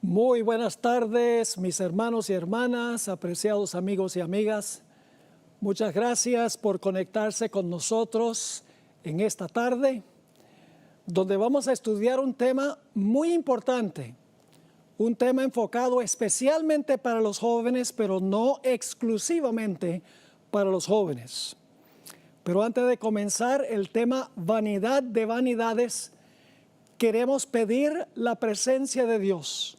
Muy buenas tardes, mis hermanos y hermanas, apreciados amigos y amigas. Muchas gracias por conectarse con nosotros en esta tarde, donde vamos a estudiar un tema muy importante, un tema enfocado especialmente para los jóvenes, pero no exclusivamente para los jóvenes. Pero antes de comenzar el tema vanidad de vanidades, queremos pedir la presencia de Dios.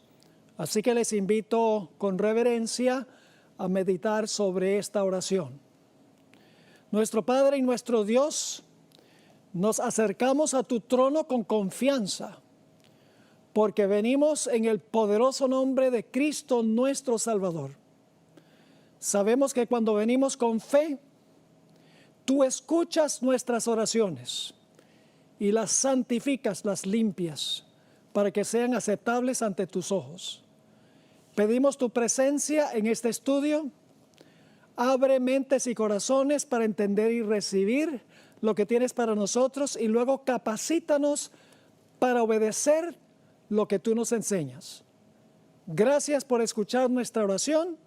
Así que les invito con reverencia a meditar sobre esta oración. Nuestro Padre y nuestro Dios, nos acercamos a tu trono con confianza, porque venimos en el poderoso nombre de Cristo nuestro Salvador. Sabemos que cuando venimos con fe, tú escuchas nuestras oraciones y las santificas, las limpias, para que sean aceptables ante tus ojos. Pedimos tu presencia en este estudio. Abre mentes y corazones para entender y recibir lo que tienes para nosotros y luego capacítanos para obedecer lo que tú nos enseñas. Gracias por escuchar nuestra oración.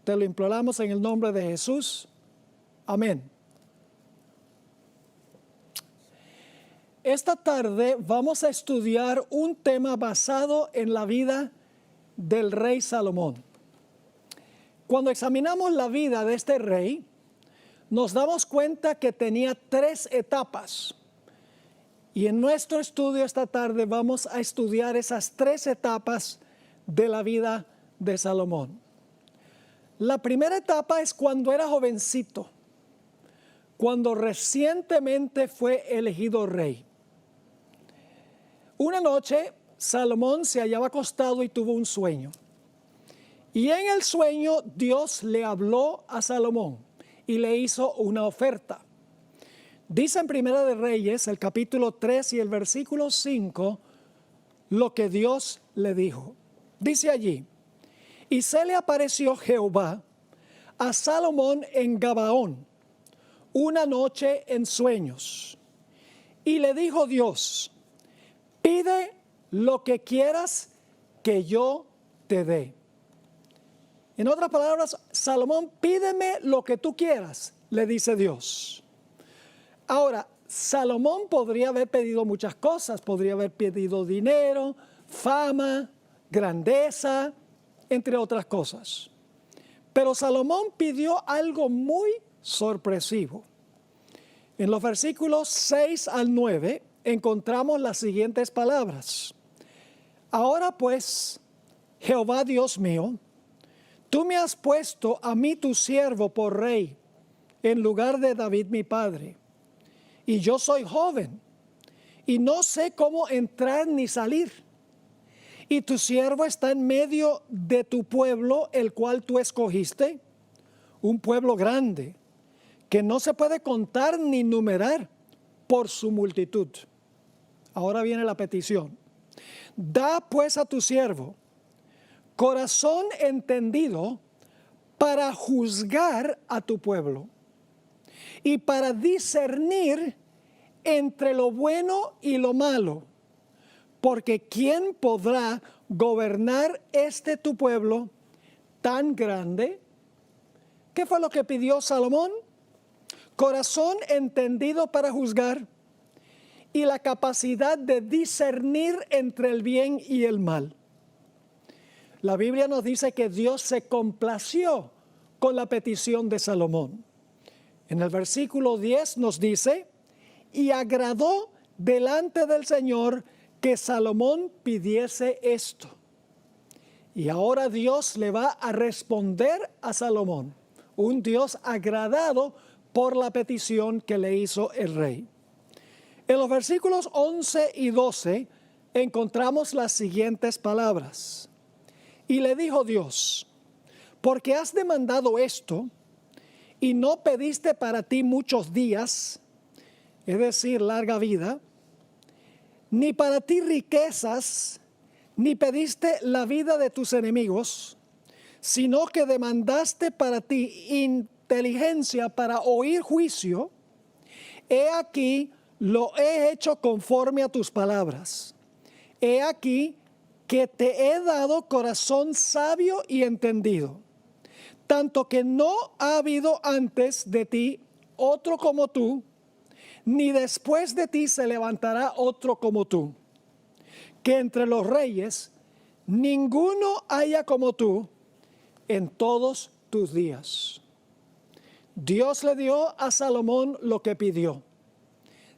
Te lo imploramos en el nombre de Jesús. Amén. Esta tarde vamos a estudiar un tema basado en la vida del rey Salomón. Cuando examinamos la vida de este rey, nos damos cuenta que tenía 3 etapas. Y en nuestro estudio esta tarde vamos a estudiar esas 3 etapas de la vida de Salomón. La primera etapa es cuando era jovencito, cuando recientemente fue elegido rey. Una noche, Salomón se hallaba acostado y tuvo un sueño. Y en el sueño Dios le habló a Salomón y le hizo una oferta. Dice en Primera de Reyes, el capítulo 3 y el versículo 5, lo que Dios le dijo. Dice allí: y se le apareció Jehová a Salomón en Gabaón una noche en sueños. Y le dijo Dios: pide lo que quieras que yo te dé. En otras palabras, Salomón, pídeme lo que tú quieras, le dice Dios. Ahora, Salomón podría haber pedido muchas cosas, podría haber pedido dinero, fama, grandeza, entre otras cosas. Pero Salomón pidió algo muy sorpresivo. En los versículos 6 al 9 encontramos las siguientes palabras: ahora pues, Jehová Dios mío, tú me has puesto a mí tu siervo por rey, en lugar de David mi padre. Y yo soy joven, y no sé cómo entrar ni salir. Y tu siervo está en medio de tu pueblo, el cual tú escogiste, un pueblo grande, que no se puede contar ni numerar por su multitud. Ahora viene la petición. Da pues a tu siervo corazón entendido para juzgar a tu pueblo y para discernir entre lo bueno y lo malo, porque ¿quién podrá gobernar tu pueblo tan grande? ¿Qué fue lo que pidió Salomón? Corazón entendido para juzgar y la capacidad de discernir entre el bien y el mal. La Biblia nos dice que Dios se complació con la petición de Salomón. En el versículo 10 nos dice: y agradó delante del Señor que Salomón pidiese esto. Y ahora Dios le va a responder a Salomón, un Dios agradado por la petición que le hizo el rey. En los versículos 11 y 12 encontramos las siguientes palabras. Y le dijo Dios: porque has demandado esto y no pediste para ti muchos días, es decir, larga vida, ni para ti riquezas, ni pediste la vida de tus enemigos, sino que demandaste para ti inteligencia para oír juicio, he aquí lo he hecho conforme a tus palabras. He aquí que te he dado corazón sabio y entendido, tanto que no ha habido antes de ti otro como tú, ni después de ti se levantará otro como tú, que entre los reyes ninguno haya como tú en todos tus días. Dios le dio a Salomón lo que pidió: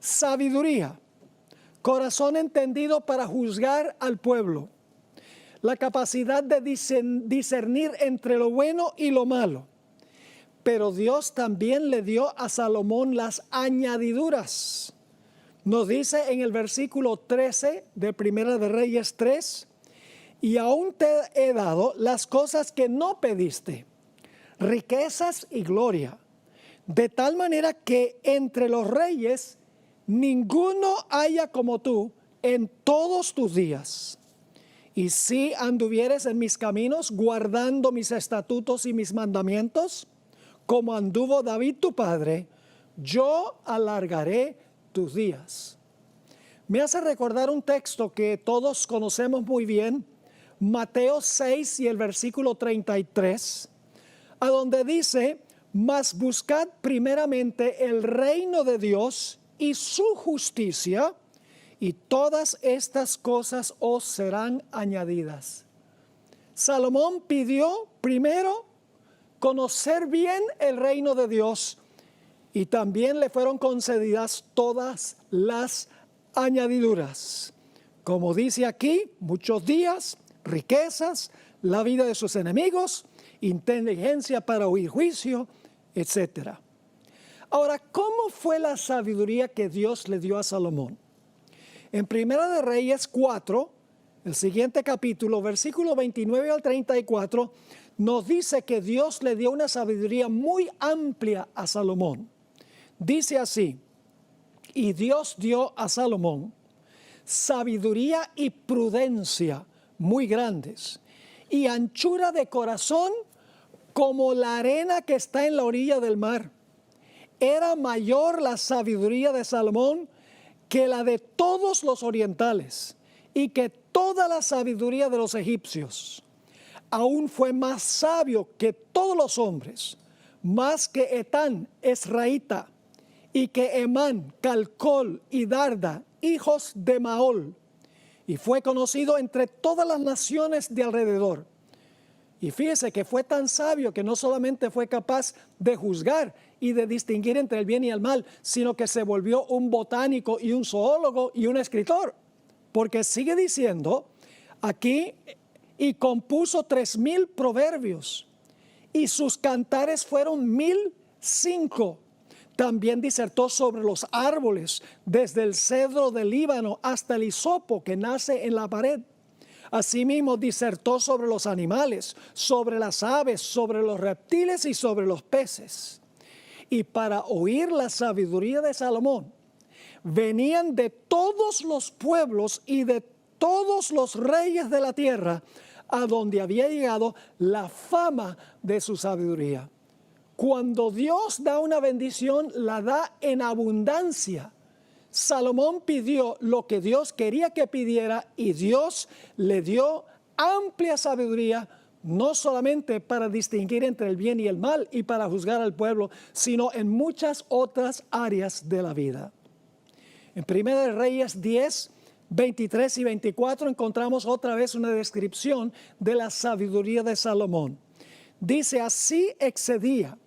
sabiduría, corazón entendido para juzgar al pueblo, la capacidad de discernir entre lo bueno y lo malo. Pero Dios también le dio a Salomón las añadiduras. Nos dice en el versículo 13 de Primera de Reyes 3: y aún te he dado las cosas que no pediste, riquezas y gloria, de tal manera que entre los reyes ninguno haya como tú en todos tus días. Y si anduvieres en mis caminos, guardando mis estatutos y mis mandamientos, como anduvo David tu padre, yo alargaré tus días. Me hace recordar un texto que todos conocemos muy bien, Mateo 6 y el versículo 33, a donde dice: mas buscad primeramente el reino de Dios y su justicia, y todas estas cosas os serán añadidas. Salomón pidió primero conocer bien el reino de Dios, y también le fueron concedidas todas las añadiduras. Como dice aquí, muchos días, riquezas, la vida de sus enemigos, inteligencia para oír juicio, etc. Ahora, ¿cómo fue la sabiduría que Dios le dio a Salomón? En Primera de Reyes 4, el siguiente capítulo, versículo 29 al 34, nos dice que Dios le dio una sabiduría muy amplia a Salomón. Dice así: y Dios dio a Salomón sabiduría y prudencia muy grandes, y anchura de corazón como la arena que está en la orilla del mar. Era mayor la sabiduría de Salomón que la de todos los orientales, y que toda la sabiduría de los egipcios. Aún fue más sabio que todos los hombres, más que Etán Esraíta, y que Emán, Calcol y Darda, hijos de Maol, y fue conocido entre todas las naciones de alrededor. Y fíjese que fue tan sabio que no solamente fue capaz de juzgar y de distinguir entre el bien y el mal, sino que se volvió un botánico y un zoólogo y un escritor. Porque sigue diciendo aquí: y compuso 3,000 proverbios, y sus cantares fueron 1,005. También disertó sobre los árboles, desde el cedro del Líbano hasta el hisopo que nace en la pared. Asimismo disertó sobre los animales, sobre las aves, sobre los reptiles y sobre los peces. Y para oír la sabiduría de Salomón, venían de todos los pueblos y de todos los reyes de la tierra, a donde había llegado la fama de su sabiduría. Cuando Dios da una bendición, la da en abundancia. Salomón pidió lo que Dios quería que pidiera, y Dios le dio amplia sabiduría, no solamente para distinguir entre el bien y el mal y para juzgar al pueblo, sino en muchas otras áreas de la vida. En Primera de Reyes 10, 23 y 24 encontramos otra vez una descripción de la sabiduría de Salomón. Dice: así excedía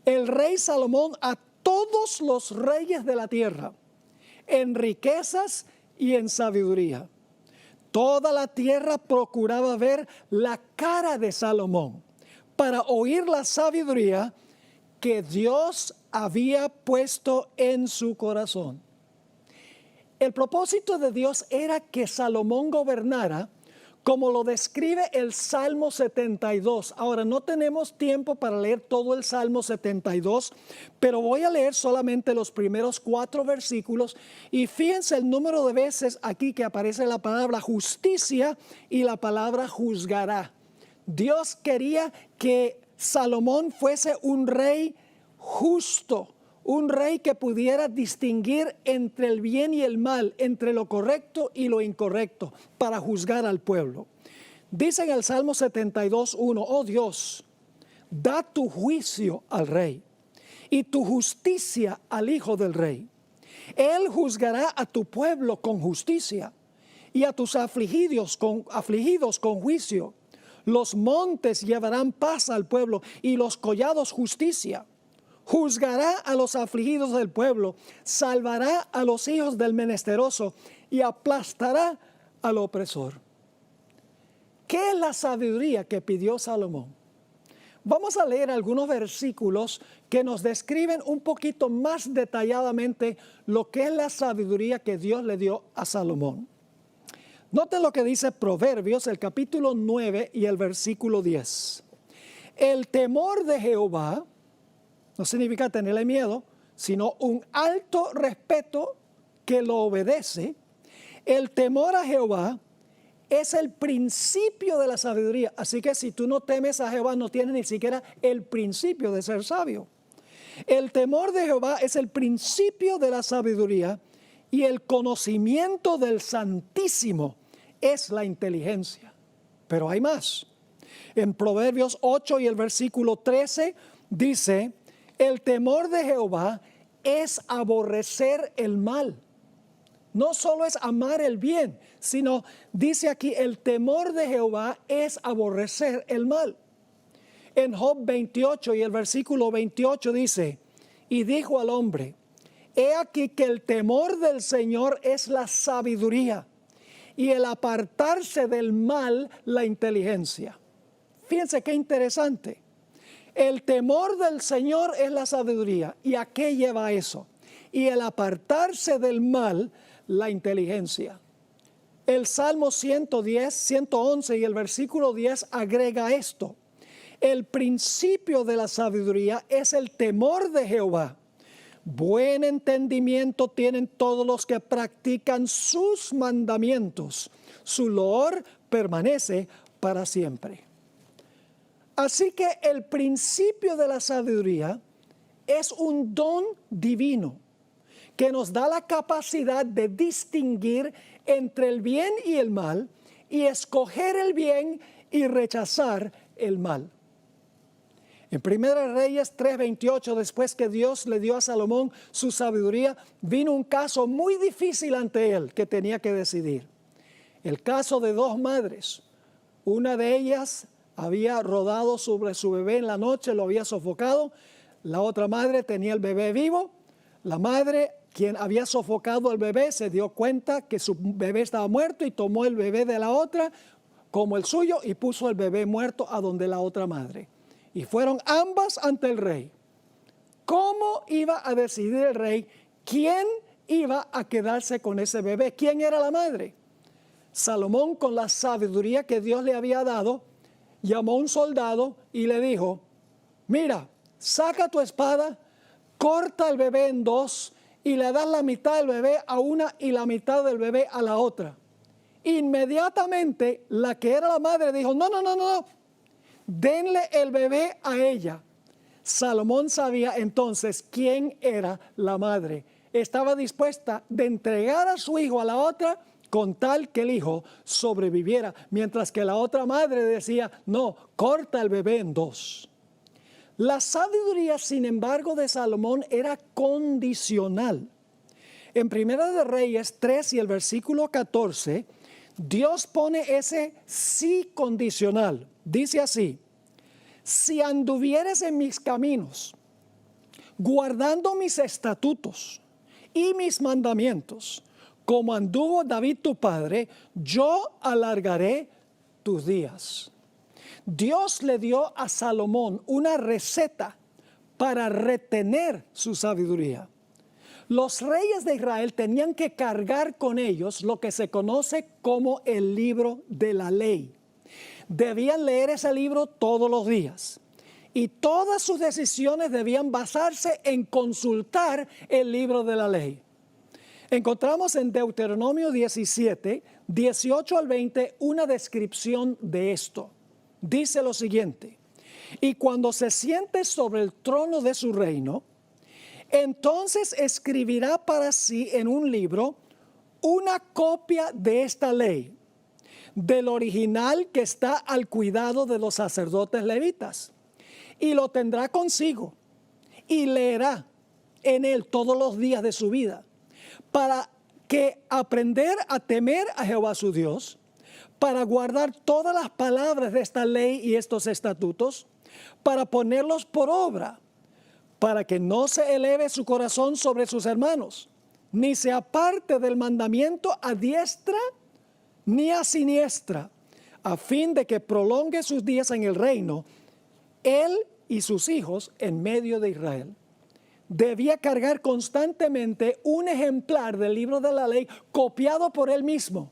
el rey Salomón a todos los reyes de la tierra, en riquezas y en sabiduría. Toda la tierra procuraba ver la cara de Salomón, para oír la sabiduría que Dios había puesto en su corazón. El propósito de Dios era que Salomón gobernara como lo describe el Salmo 72. Ahora, no tenemos tiempo para leer todo el Salmo 72, pero voy a leer solamente los primeros 4 versículos, y fíjense el número de veces aquí que aparece la palabra justicia y la palabra juzgará. Dios quería que Salomón fuese un rey justo, un rey que pudiera distinguir entre el bien y el mal, entre lo correcto y lo incorrecto, para juzgar al pueblo. Dice en el Salmo 72:1, oh Dios, da tu juicio al rey y tu justicia al hijo del rey. Él juzgará a tu pueblo con justicia y a tus afligidos con juicio. Los montes llevarán paz al pueblo y los collados justicia. Juzgará a los afligidos del pueblo, salvará a los hijos del menesteroso y aplastará al opresor. ¿Qué es la sabiduría que pidió Salomón? Vamos a leer algunos versículos que nos describen un poquito más detalladamente lo que es la sabiduría que Dios le dio a Salomón. Noten lo que dice Proverbios, el capítulo 9 y el versículo 10. El temor de Jehová no significa tenerle miedo, sino un alto respeto que lo obedece. El temor a Jehová es el principio de la sabiduría. Así que si tú no temes a Jehová, no tienes ni siquiera el principio de ser sabio. El temor de Jehová es el principio de la sabiduría y el conocimiento del Santísimo es la inteligencia. Pero hay más. En Proverbios 8 y el versículo 13 dice, el temor de Jehová es aborrecer el mal. No solo es amar el bien, sino dice aquí, el temor de Jehová es aborrecer el mal. En Job 28 y el versículo 28 dice, y dijo al hombre, he aquí que el temor del Señor es la sabiduría y el apartarse del mal la inteligencia. Fíjense qué interesante. El temor del Señor es la sabiduría. ¿Y a qué lleva eso? Y el apartarse del mal la inteligencia. El Salmo 110, 111 y el versículo 10 agrega esto. El principio de la sabiduría es el temor de Jehová. Buen entendimiento tienen todos los que practican sus mandamientos. Su loor permanece para siempre. Así que el principio de la sabiduría es un don divino que nos da la capacidad de distinguir entre el bien y el mal y escoger el bien y rechazar el mal. En 1 Reyes 3:28, después que Dios le dio a Salomón su sabiduría, vino un caso muy difícil ante él que tenía que decidir. El caso de dos madres. Una de ellas había rodado sobre su bebé en la noche, lo había sofocado. La otra madre tenía el bebé vivo. La madre, quien había sofocado al bebé, se dio cuenta que su bebé estaba muerto y tomó el bebé de la otra como el suyo y puso el bebé muerto a donde la otra madre. Y fueron ambas ante el rey. ¿Cómo iba a decidir el rey quién iba a quedarse con ese bebé? ¿Quién era la madre? Salomón, con la sabiduría que Dios le había dado, llamó a un soldado y le dijo, mira, saca tu espada, corta el bebé en dos y le das la mitad del bebé a una y la mitad del bebé a la otra. Inmediatamente la que era la madre dijo, no, denle el bebé a ella. Salomón sabía entonces quién era la madre. Estaba dispuesta de entregar a su hijo a la otra con tal que el hijo sobreviviera, mientras que la otra madre decía, no, corta el bebé en dos. La sabiduría, sin embargo, de Salomón era condicional. En 1 de Reyes 3 y el versículo 14, Dios pone ese sí condicional. Dice así, si anduvieres en mis caminos, guardando mis estatutos y mis mandamientos, como anduvo David tu padre, yo alargaré tus días. Dios le dio a Salomón una receta para retener su sabiduría. Los reyes de Israel tenían que cargar con ellos lo que se conoce como el libro de la ley. Debían leer ese libro todos los días y todas sus decisiones debían basarse en consultar el libro de la ley. Encontramos en Deuteronomio 17, 18 al 20, una descripción de esto. Dice lo siguiente, y cuando se siente sobre el trono de su reino, Entonces escribirá para sí en un libro una copia de esta ley, del original que está al cuidado de los sacerdotes levitas, y lo tendrá consigo y leerá en él todos los días de su vida, para que aprender a temer a Jehová su Dios, para guardar todas las palabras de esta ley y estos estatutos, para ponerlos por obra, para que no se eleve su corazón sobre sus hermanos, ni se aparte del mandamiento a diestra ni a siniestra, a fin de que prolongue sus días en el reino, él y sus hijos en medio de Israel. Debía cargar constantemente un ejemplar del libro de la ley copiado por él mismo.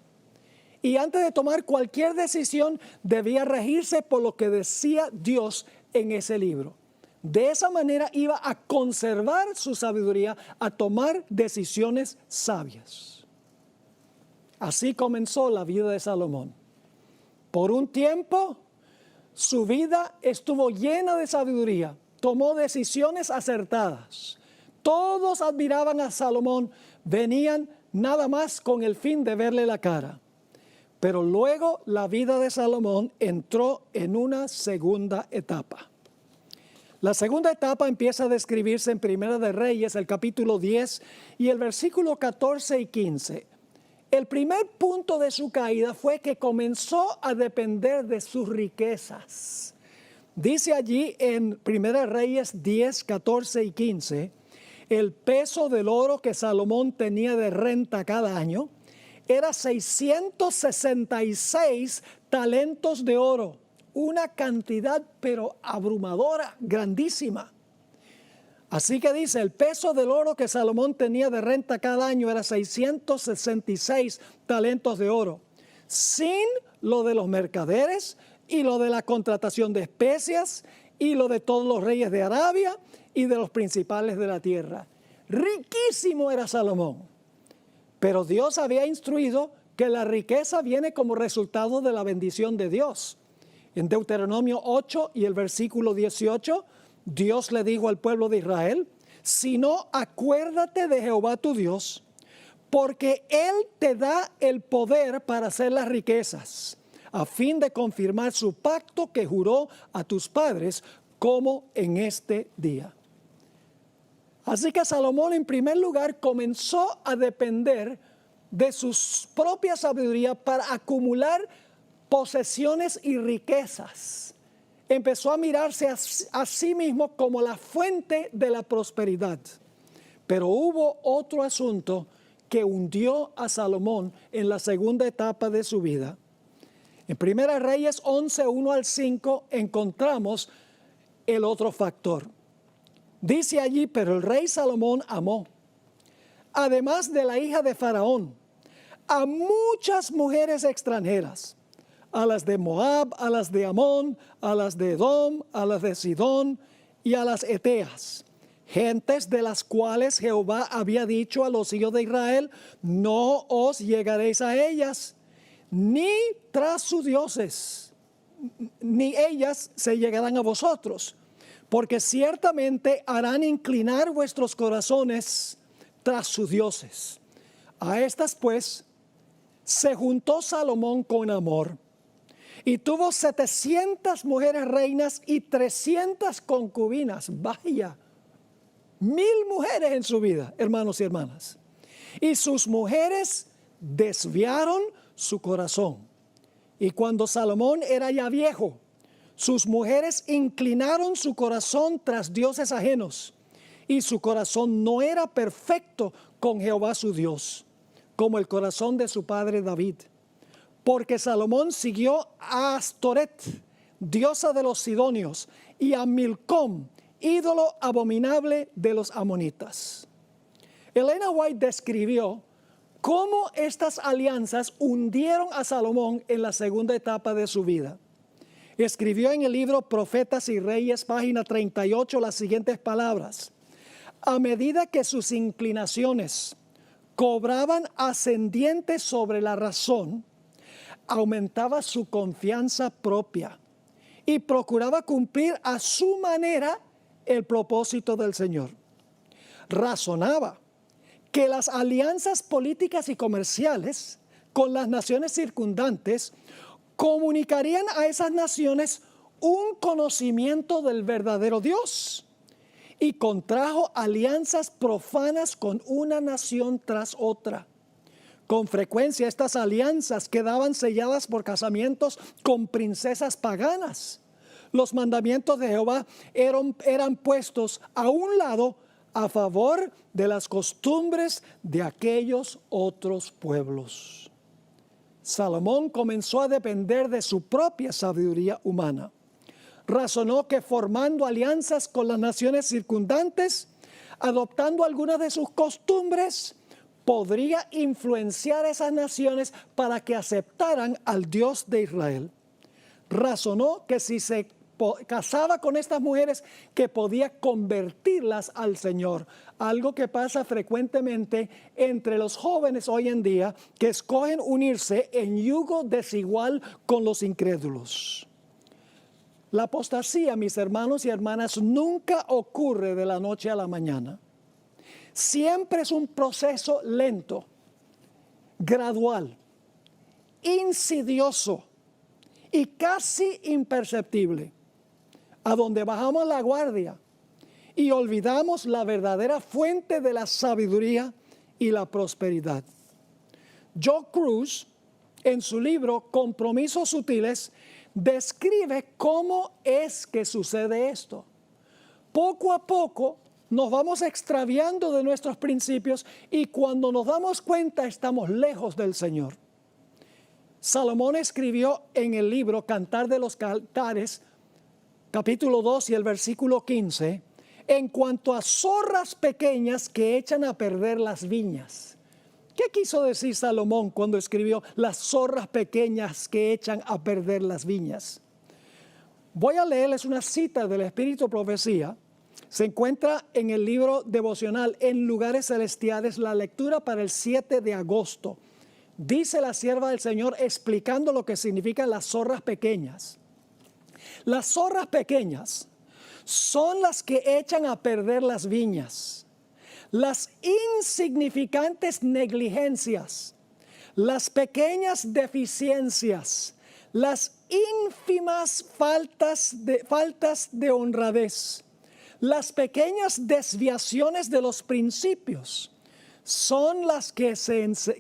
Y antes de tomar cualquier decisión, debía regirse por lo que decía Dios en ese libro. De esa manera iba a conservar su sabiduría, a tomar decisiones sabias. Así comenzó la vida de Salomón. Por un tiempo, su vida estuvo llena de sabiduría. Tomó decisiones acertadas. Todos admiraban a Salomón, venían nada más con el fin de verle la cara. Pero luego la vida de Salomón entró en una segunda etapa. La segunda etapa empieza a describirse en Primera de Reyes, el capítulo 10 y el versículo 14 y 15. El primer punto de su caída fue que comenzó a depender de sus riquezas. Dice allí en Primera de Reyes 10, 14 y 15, el peso del oro que Salomón tenía de renta cada año era 666 talentos de oro, una cantidad pero abrumadora, grandísima. Así que dice, el peso del oro que Salomón tenía de renta cada año era 666 talentos de oro, sin lo de los mercaderes y lo de la contratación de especias y lo de todos los reyes de Arabia y de los principales de la tierra. Riquísimo era Salomón. Pero Dios había instruido que la riqueza viene como resultado de la bendición de Dios. En Deuteronomio 8 y el versículo 18, Dios le dijo al pueblo de Israel, si no, acuérdate de Jehová tu Dios, porque Él te da el poder para hacer las riquezas, a fin de confirmar su pacto que juró a tus padres, como en este día. Así que Salomón, en primer lugar, comenzó a depender de su propia sabiduría para acumular posesiones y riquezas. Empezó a mirarse a sí mismo como la fuente de la prosperidad. Pero hubo otro asunto que hundió a Salomón en la segunda etapa de su vida. En Primera Reyes 11, 1 al 5 encontramos el otro factor. Dice allí, pero el rey Salomón amó, además de la hija de Faraón, a muchas mujeres extranjeras, a las de Moab, a las de Amón, a las de Edom, a las de Sidón y a las Eteas, gentes de las cuales Jehová había dicho a los hijos de Israel, no os llegaréis a ellas, ni tras sus dioses, ni ellas se llegarán a vosotros, porque ciertamente harán inclinar vuestros corazones tras sus dioses. A estas pues se juntó Salomón con amor y tuvo 700 mujeres reinas y 300 concubinas. Vaya, 1000 mujeres en su vida, hermanos y hermanas. Y sus mujeres desviaron su corazón. Y cuando Salomón era ya viejo, sus mujeres inclinaron su corazón tras dioses ajenos, y su corazón no era perfecto con Jehová su Dios, como el corazón de su padre David. Porque Salomón siguió a Astoret, diosa de los sidonios, y a Milcom, ídolo abominable de los amonitas. Elena White describió cómo estas alianzas hundieron a Salomón en la segunda etapa de su vida. Escribió en el libro Profetas y Reyes, página 38, las siguientes palabras. A medida que sus inclinaciones cobraban ascendiente sobre la razón, aumentaba su confianza propia y procuraba cumplir a su manera el propósito del Señor. razonaba que las alianzas políticas y comerciales con las naciones circundantes comunicarían a esas naciones un conocimiento del verdadero Dios, y contrajo alianzas profanas con una nación tras otra. Con frecuencia estas alianzas quedaban selladas por casamientos con princesas paganas. Los mandamientos de Jehová eran puestos a un lado a favor de las costumbres de aquellos otros pueblos. Salomón comenzó a depender de su propia sabiduría humana. Razonó que formando alianzas con las naciones circundantes, adoptando algunas de sus costumbres, podría influenciar a esas naciones para que aceptaran al Dios de Israel. Razonó que si se casaba con estas mujeres, que podía convertirlas al Señor. Algo que pasa frecuentemente entre los jóvenes hoy en día, que escogen unirse en yugo desigual con los incrédulos. La apostasía, mis hermanos y hermanas, nunca ocurre de la noche a la mañana. Siempre es un proceso lento, gradual, insidioso y casi imperceptible, a donde bajamos la guardia y olvidamos la verdadera fuente de la sabiduría y la prosperidad. Joe Cruz, en su libro Compromisos Sutiles, describe cómo es que sucede esto. Poco a poco nos vamos extraviando de nuestros principios y cuando nos damos cuenta estamos lejos del Señor. Salomón escribió en el libro Cantar de los Cantares, capítulo 2 y el versículo 15, en cuanto a zorras pequeñas que echan a perder las viñas. ¿Qué quiso decir Salomón cuando escribió las zorras pequeñas que echan a perder las viñas? Voy a leerles una cita del Espíritu Profecía. Se encuentra en el libro devocional En Lugares Celestiales, la lectura para el 7 de agosto. Dice la sierva del Señor explicando lo que significan las zorras pequeñas. Las zorras pequeñas son las que echan a perder las viñas. Las insignificantes negligencias, las pequeñas deficiencias, las ínfimas faltas de honradez, las pequeñas desviaciones de los principios, son las que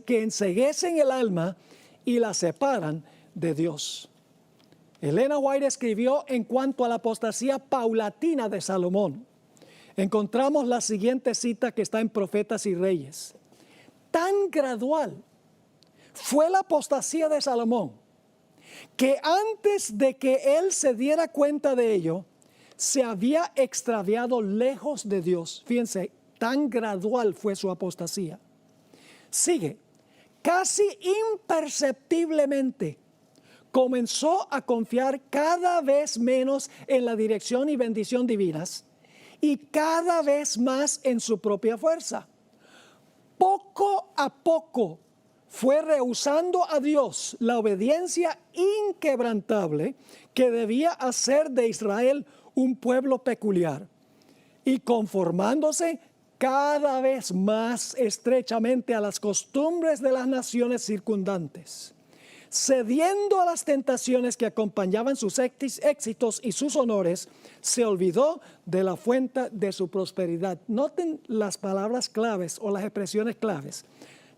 enceguecen el alma y la separan de Dios. Elena White escribió en cuanto a la apostasía paulatina de Salomón. Encontramos la siguiente cita que está en Profetas y Reyes. Tan gradual fue la apostasía de Salomón que antes de que él se diera cuenta de ello, se había extraviado lejos de Dios. Fíjense, tan gradual fue su apostasía. Sigue, casi imperceptiblemente comenzó a confiar cada vez menos en la dirección y bendición divinas y cada vez más en su propia fuerza. Poco a poco fue rehusando a Dios la obediencia inquebrantable que debía hacer de Israel un pueblo peculiar y conformándose cada vez más estrechamente a las costumbres de las naciones circundantes. Cediendo a las tentaciones que acompañaban sus éxitos y sus honores, se olvidó de la fuente de su prosperidad. Noten las palabras claves o las expresiones claves.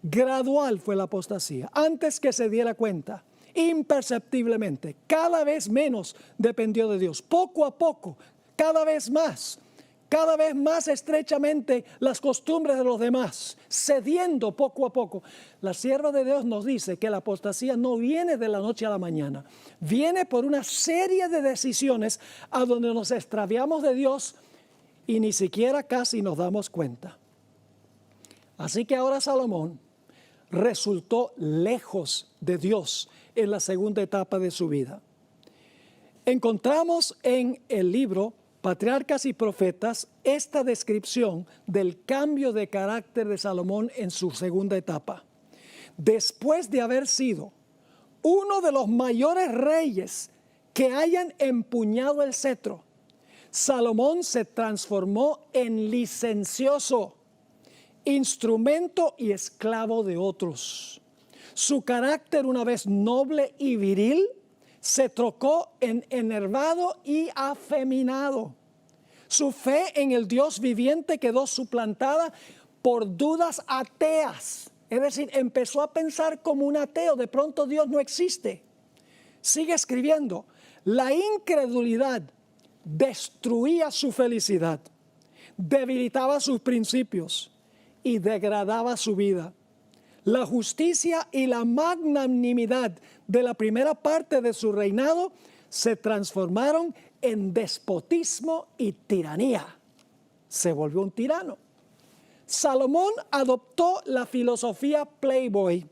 Gradual fue la apostasía, antes que se diera cuenta, imperceptiblemente, cada vez menos dependió de Dios. Poco a poco, cada vez más estrechamente las costumbres de los demás, cediendo poco a poco. La sierva de Dios nos dice que la apostasía no viene de la noche a la mañana, viene por una serie de decisiones a donde nos extraviamos de Dios y ni siquiera casi nos damos cuenta. Así que ahora Salomón resultó lejos de Dios en la segunda etapa de su vida. Encontramos en el libro Patriarcas y Profetas esta descripción del cambio de carácter de Salomón en su segunda etapa. Después de haber sido uno de los mayores reyes que hayan empuñado el cetro, Salomón se transformó en licencioso, instrumento y esclavo de otros. Su carácter, una vez noble y viril, se trocó en enervado y afeminado. Su fe en el Dios viviente quedó suplantada por dudas ateas. Es decir, empezó a pensar como un ateo. De pronto Dios no existe. Sigue escribiendo. La incredulidad destruía su felicidad, debilitaba sus principios y degradaba su vida. La justicia y la magnanimidad de la primera parte de su reinado se transformaron en despotismo y tiranía. Se volvió un tirano. Salomón adoptó la filosofía Playboy.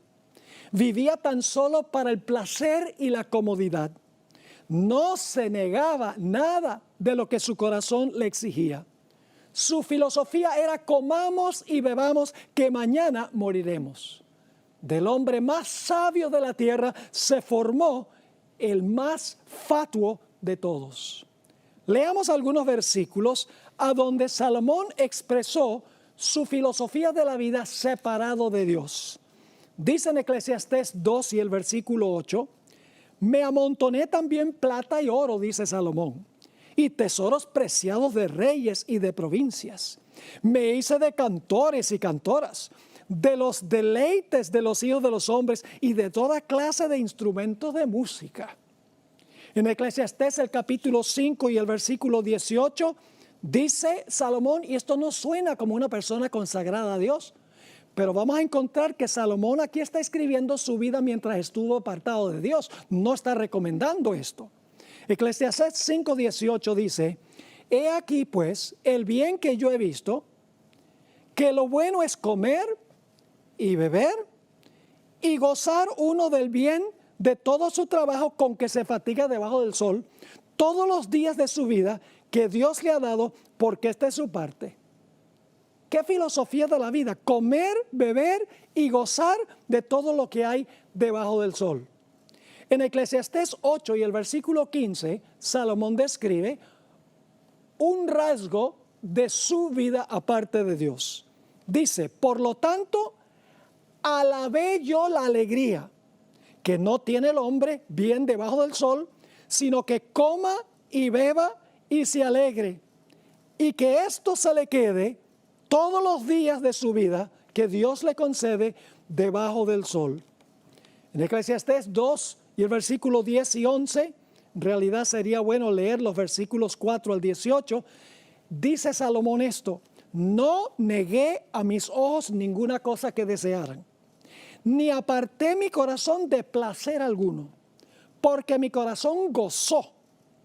Vivía tan solo para el placer y la comodidad. No se negaba nada de lo que su corazón le exigía. Su filosofía era: comamos y bebamos, que mañana moriremos. Del hombre más sabio de la tierra se formó el más fatuo de todos. Leamos algunos versículos a donde Salomón expresó su filosofía de la vida separado de Dios. Dice en Eclesiastés 2 y el versículo 8: me amontoné también plata y oro, dice Salomón, y tesoros preciados de reyes y de provincias. Me hice de cantores y cantoras, de los deleites de los hijos de los hombres y de toda clase de instrumentos de música. En Eclesiastés el capítulo 5 y el versículo 18 dice Salomón, y esto no suena como una persona consagrada a Dios, pero vamos a encontrar que Salomón aquí está escribiendo su vida mientras estuvo apartado de Dios. No está recomendando esto. Eclesiastés 5:18 dice: he aquí pues el bien que yo he visto, que lo bueno es comer y beber y gozar uno del bien de todo su trabajo con que se fatiga debajo del sol, todos los días de su vida que Dios le ha dado, porque esta es su parte. ¿Qué filosofía de la vida? Comer, beber y gozar de todo lo que hay debajo del sol. En Eclesiastés 8 y el versículo 15, Salomón describe un rasgo de su vida aparte de Dios. Dice: por lo tanto, alabé yo la alegría que no tiene el hombre bien debajo del sol, sino que coma y beba y se alegre, y que esto se le quede todos los días de su vida que Dios le concede debajo del sol. En Eclesiastés 2 y el versículo 10 y 11, en realidad sería bueno leer los versículos 4 al 18, dice Salomón esto: no negué a mis ojos ninguna cosa que desearan, ni aparté mi corazón de placer alguno, porque mi corazón gozó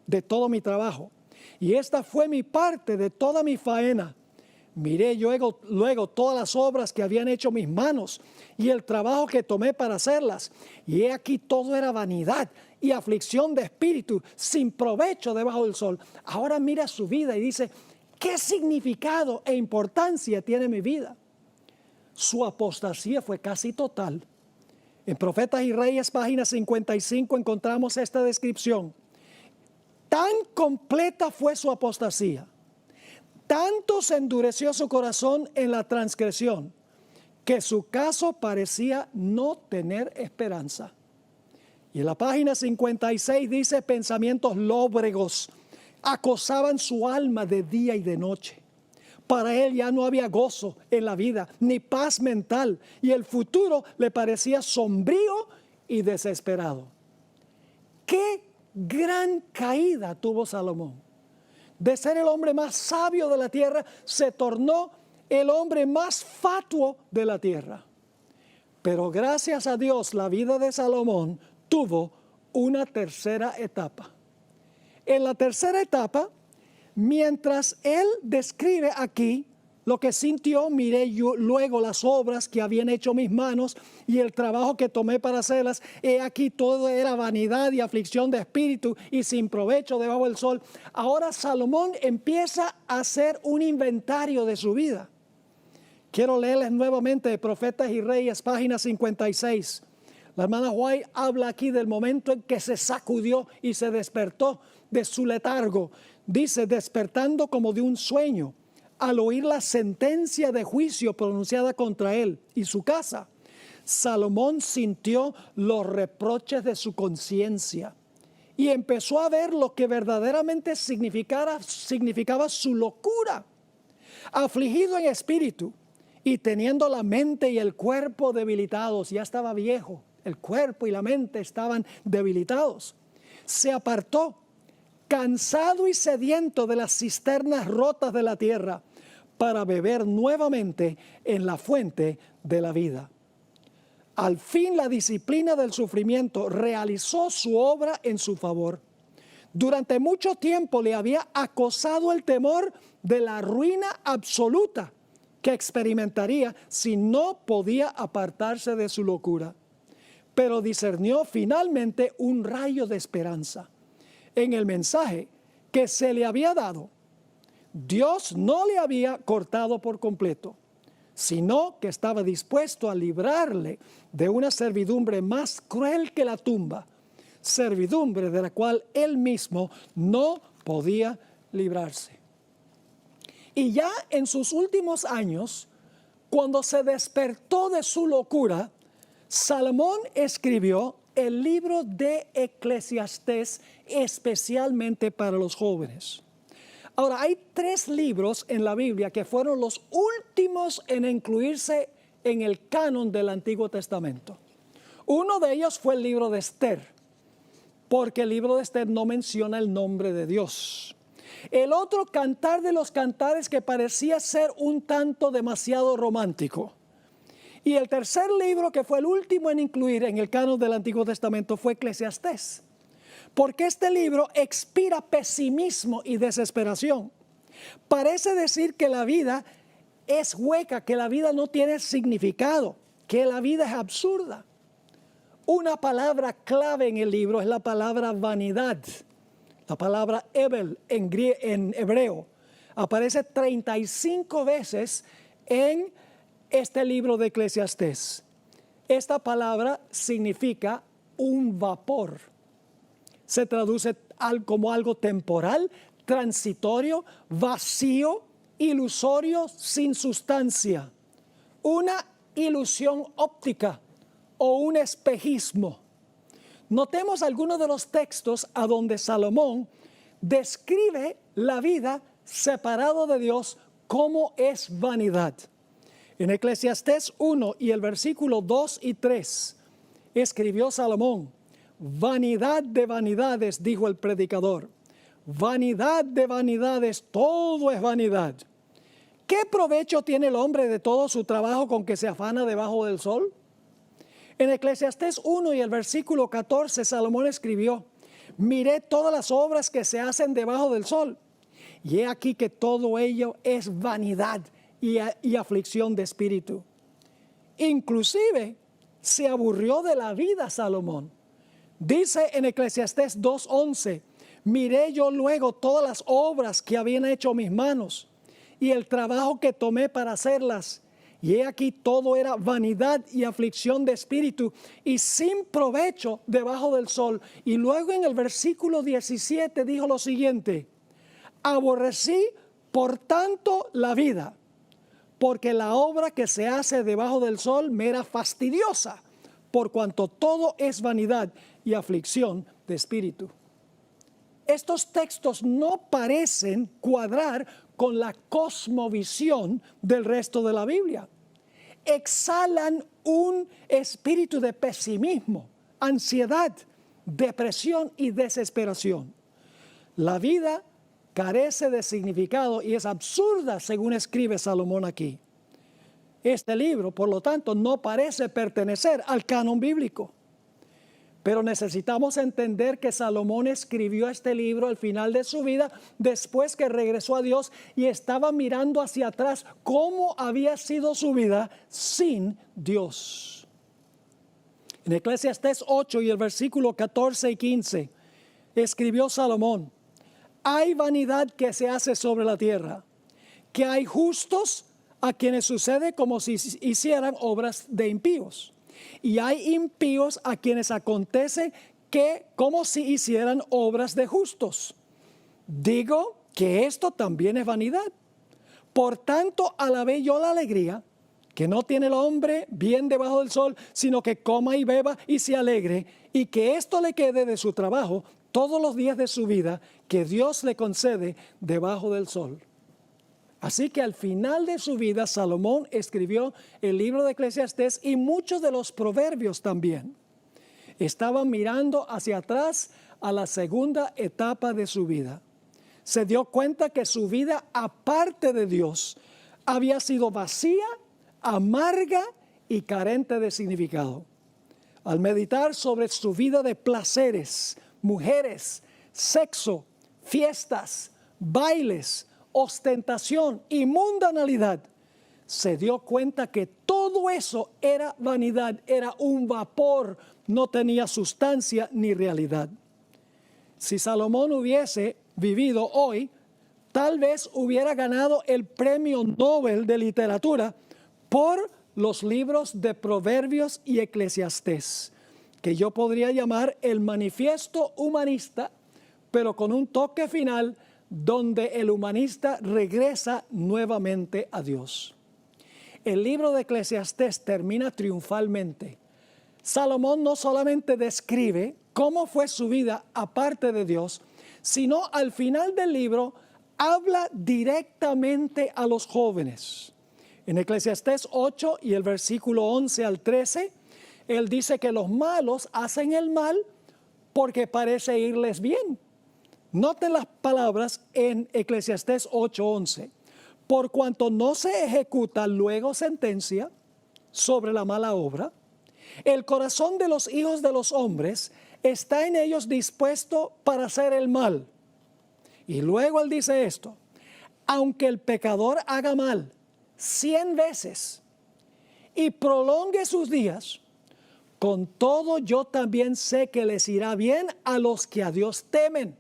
de todo mi trabajo, y esta fue mi parte de toda mi faena. Miré luego todas las obras que habían hecho mis manos y el trabajo que tomé para hacerlas. Y he aquí todo era vanidad y aflicción de espíritu, sin provecho debajo del sol. Ahora mira su vida y dice: ¿qué significado e importancia tiene mi vida? Su apostasía fue casi total. En Profetas y Reyes, página 55, encontramos esta descripción. Tan completa fue su apostasía, tanto se endureció su corazón en la transgresión, que su caso parecía no tener esperanza. Y en la página 56 dice: pensamientos lóbregos acosaban su alma de día y de noche. Para él ya no había gozo en la vida, ni paz mental, y el futuro le parecía sombrío y desesperado. ¡Qué gran caída tuvo Salomón! De ser el hombre más sabio de la tierra, se tornó el hombre más fatuo de la tierra. Pero gracias a Dios, la vida de Salomón tuvo una tercera etapa. En la tercera etapa, mientras él describe aquí lo que sintió: miré yo luego las obras que habían hecho mis manos y el trabajo que tomé para hacerlas. He aquí todo era vanidad y aflicción de espíritu y sin provecho debajo del sol. Ahora Salomón empieza a hacer un inventario de su vida. Quiero leerles nuevamente de Profetas y Reyes, página 56. La hermana White habla aquí del momento en que se sacudió y se despertó de su letargo. Dice: despertando como de un sueño, al oír la sentencia de juicio pronunciada contra él y su casa, Salomón sintió los reproches de su conciencia y empezó a ver lo que verdaderamente significaba su locura. Afligido en espíritu y teniendo la mente y el cuerpo debilitados, ya estaba viejo, el cuerpo y la mente estaban debilitados, se apartó, cansado y sediento de las cisternas rotas de la tierra, para beber nuevamente en la fuente de la vida. Al fin la disciplina del sufrimiento realizó su obra en su favor. Durante mucho tiempo le había acosado el temor de la ruina absoluta que experimentaría si no podía apartarse de su locura. Pero discernió finalmente un rayo de esperanza en el mensaje que se le había dado. Dios no le había cortado por completo, sino que estaba dispuesto a librarle de una servidumbre más cruel que la tumba, servidumbre de la cual él mismo no podía librarse. Y ya en sus últimos años, cuando se despertó de su locura, Salomón escribió el libro de Eclesiastés especialmente para los jóvenes. Ahora, hay 3 libros en la Biblia que fueron los últimos en incluirse en el canon del Antiguo Testamento. Uno de ellos fue el libro de Esther, porque el libro de Esther no menciona el nombre de Dios. El otro, Cantar de los Cantares, que parecía ser un tanto demasiado romántico. Y el tercer libro, que fue el último en incluir en el canon del Antiguo Testamento, fue Eclesiastés. Porque este libro expira pesimismo y desesperación. Parece decir que la vida es hueca, que la vida no tiene significado, que la vida es absurda. Una palabra clave en el libro es la palabra vanidad. La palabra evel en hebreo aparece 35 veces en este libro de Eclesiastés. Esta palabra significa un vapor. Se traduce como algo temporal, transitorio, vacío, ilusorio, sin sustancia. Una ilusión óptica o un espejismo. Notemos algunos de los textos a donde Salomón describe la vida separado de Dios como es vanidad. En Eclesiastés 1 y el versículo 2 y 3 escribió Salomón: vanidad de vanidades, dijo el predicador. Vanidad de vanidades, todo es vanidad. ¿Qué provecho tiene el hombre de todo su trabajo con que se afana debajo del sol? En Eclesiastés 1 y el versículo 14, Salomón escribió: miré todas las obras que se hacen debajo del sol, y he aquí que todo ello es vanidad y aflicción de espíritu. Inclusive se aburrió de la vida Salomón. Dice en Eclesiastés 2:11: miré yo luego todas las obras que habían hecho mis manos y el trabajo que tomé para hacerlas, y he aquí todo era vanidad y aflicción de espíritu y sin provecho debajo del sol. Y luego en el versículo 17 dijo lo siguiente: aborrecí por tanto la vida, porque la obra que se hace debajo del sol me era fastidiosa, por cuanto todo es vanidad y aflicción de espíritu. Estos textos no parecen cuadrar con la cosmovisión del resto de la Biblia. Exhalan un espíritu de pesimismo, ansiedad, depresión y desesperación. La vida carece de significado y es absurda, según escribe Salomón aquí. Este libro, por lo tanto, no parece pertenecer al canon bíblico. Pero necesitamos entender que Salomón escribió este libro al final de su vida, después que regresó a Dios y estaba mirando hacia atrás cómo había sido su vida sin Dios. En Eclesiastés 8 y el versículo 14 y 15, escribió Salomón: hay vanidad que se hace sobre la tierra, que hay justos a quienes sucede como si hicieran obras de impíos. Y hay impíos a quienes acontece que como si hicieran obras de justos. Digo que esto también es vanidad, Por tanto, alabé yo la alegría que no tiene el hombre bien debajo del sol, sino que coma y beba y se alegre, y que esto le quede de su trabajo todos los días de su vida, que Dios le concede debajo del sol. Así que al final de su vida, Salomón escribió el libro de Eclesiastés y muchos de los proverbios también. Estaba mirando hacia atrás a la segunda etapa de su vida. Se dio cuenta que su vida aparte de Dios había sido vacía, amarga y carente de significado. Al meditar sobre su vida de placeres, mujeres, sexo, fiestas, bailes, ostentación y mundanalidad, se dio cuenta que todo eso era vanidad, era un vapor, no tenía sustancia ni realidad. Si Salomón hubiese vivido hoy, tal vez hubiera ganado el premio Nobel de literatura por los libros de Proverbios y Eclesiastés, que yo podría llamar el manifiesto humanista, pero con un toque final donde el humanista regresa nuevamente a Dios. El libro de Eclesiastés termina triunfalmente. Salomón no solamente describe cómo fue su vida aparte de Dios, sino al final del libro habla directamente a los jóvenes. En Eclesiastés 8 y el versículo 11 al 13, él dice que los malos hacen el mal porque parece irles bien. Noten las palabras en Eclesiastés 8:11. Por cuanto no se ejecuta luego sentencia sobre la mala obra, el corazón de los hijos de los hombres está en ellos dispuesto para hacer el mal. Y luego él dice esto: aunque el pecador haga mal 100 veces y prolongue sus días, con todo yo también sé que les irá bien a los que a Dios temen,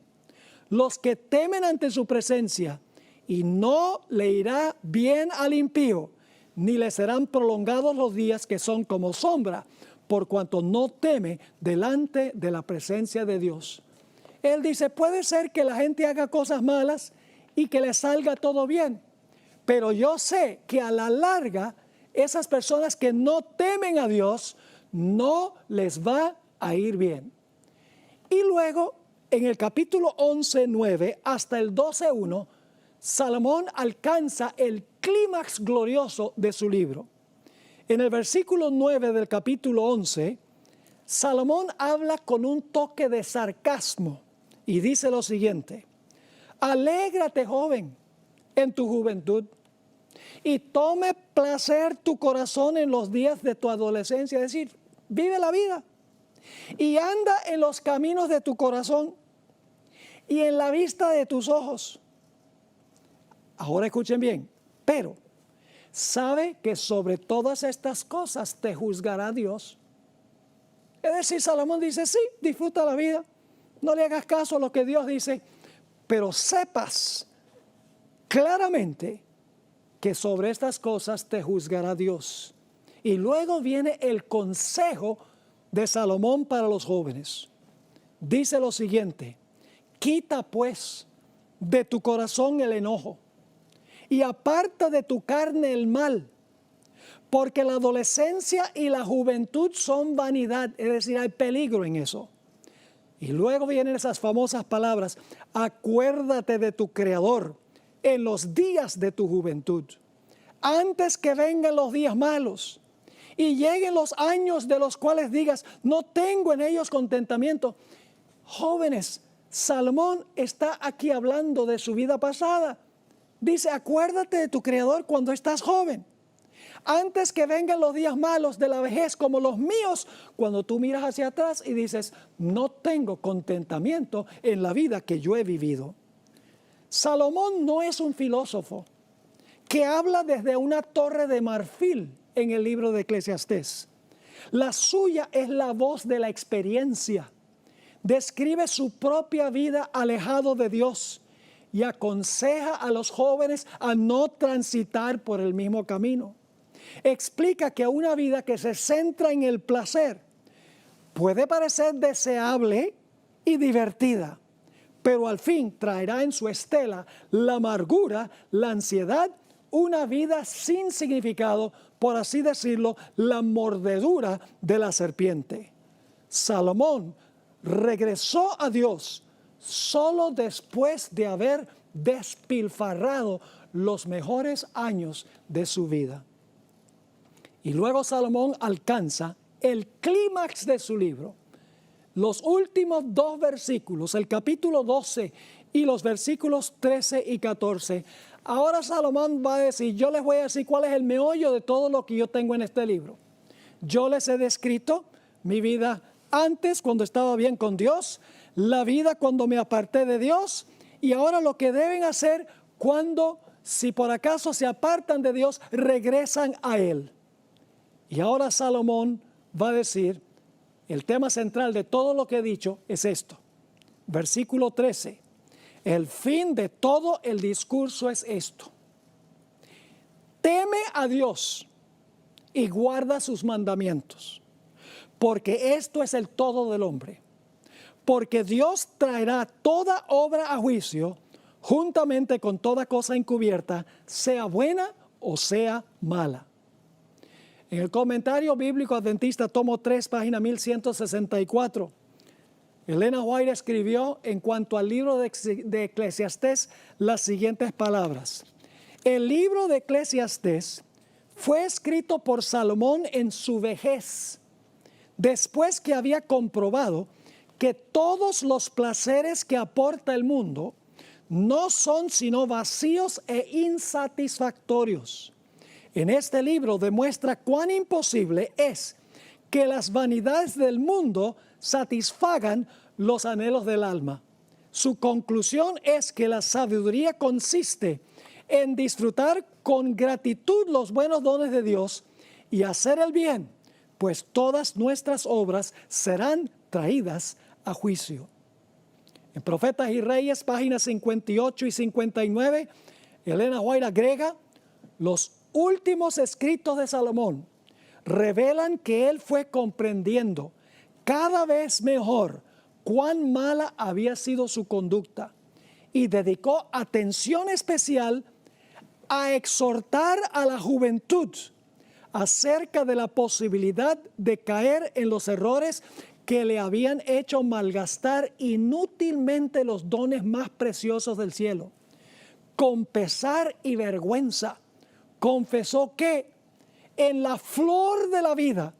los que temen ante su presencia, y no le irá bien al impío, ni le serán prolongados los días que son como sombra, por cuanto no teme delante de la presencia de Dios. Él dice, puede ser que la gente haga cosas malas y que le salga todo bien, pero yo sé que a la larga esas personas que no temen a Dios no les va a ir bien. Y luego en el capítulo 11:9 hasta el 12:1, Salomón alcanza el clímax glorioso de su libro. En el versículo 9 del capítulo 11, Salomón habla con un toque de sarcasmo y dice lo siguiente: alégrate, joven, en tu juventud, y tome placer tu corazón en los días de tu adolescencia. Es decir, vive la vida y anda en los caminos de tu corazón y en la vista de tus ojos. Ahora escuchen bien, pero sabe que sobre todas estas cosas te juzgará Dios. Es decir, Salomón dice, sí, disfruta la vida, no le hagas caso a lo que Dios dice, pero sepas claramente que sobre estas cosas te juzgará Dios. Y luego viene el consejo de Salomón para los jóvenes. Dice lo siguiente: quita pues de tu corazón el enojo y aparta de tu carne el mal, porque la adolescencia y la juventud son vanidad, es decir, hay peligro en eso. Y luego vienen esas famosas palabras: acuérdate de tu Creador en los días de tu juventud, antes que vengan los días malos y lleguen los años de los cuales digas, no tengo en ellos contentamiento. Jóvenes, Salomón está aquí hablando de su vida pasada. Dice, acuérdate de tu Creador cuando estás joven, antes que vengan los días malos de la vejez como los míos, cuando tú miras hacia atrás y dices, no tengo contentamiento en la vida que yo he vivido. Salomón no es un filósofo que habla desde una torre de marfil en el libro de Eclesiastés. La suya es la voz de la experiencia. Describe su propia vida alejado de Dios y aconseja a los jóvenes a no transitar por el mismo camino. Explica que una vida que se centra en el placer puede parecer deseable y divertida, pero al fin traerá en su estela la amargura, la ansiedad, una vida sin significado, por así decirlo, la mordedura de la serpiente. Salomón regresó a Dios solo después de haber despilfarrado los mejores años de su vida. Y luego Salomón alcanza el clímax de su libro. Los últimos 2 versículos, el capítulo 12 y los versículos 13 y 14. Ahora Salomón va a decir, yo les voy a decir cuál es el meollo de todo lo que yo tengo en este libro. Yo les he descrito mi vida antes, cuando estaba bien con Dios, la vida cuando me aparté de Dios, y ahora lo que deben hacer cuando, si por acaso se apartan de Dios, regresan a Él. Y ahora Salomón va a decir, el tema central de todo lo que he dicho es esto. Versículo 13. El fin de todo el discurso es esto. Teme a Dios y guarda sus mandamientos, porque esto es el todo del hombre. Porque Dios traerá toda obra a juicio, juntamente con toda cosa encubierta, sea buena o sea mala. En el comentario bíblico adventista, tomo 3, página 1164, Elena White escribió en cuanto al libro de Eclesiastés las siguientes palabras. El libro de Eclesiastés fue escrito por Salomón en su vejez, después que había comprobado que todos los placeres que aporta el mundo no son sino vacíos e insatisfactorios. En este libro demuestra cuán imposible es que las vanidades del mundo satisfagan los anhelos del alma. Su conclusión es que la sabiduría consiste en disfrutar con gratitud los buenos dones de Dios y hacer el bien, pues todas nuestras obras serán traídas a juicio. En Profetas y Reyes, páginas 58 y 59, Elena White agrega, los últimos escritos de Salomón revelan que él fue comprendiendo cada vez mejor cuán mala había sido su conducta y dedicó atención especial a exhortar a la juventud acerca de la posibilidad de caer en los errores que le habían hecho malgastar inútilmente los dones más preciosos del cielo. Con pesar y vergüenza, confesó que en la flor de la vida,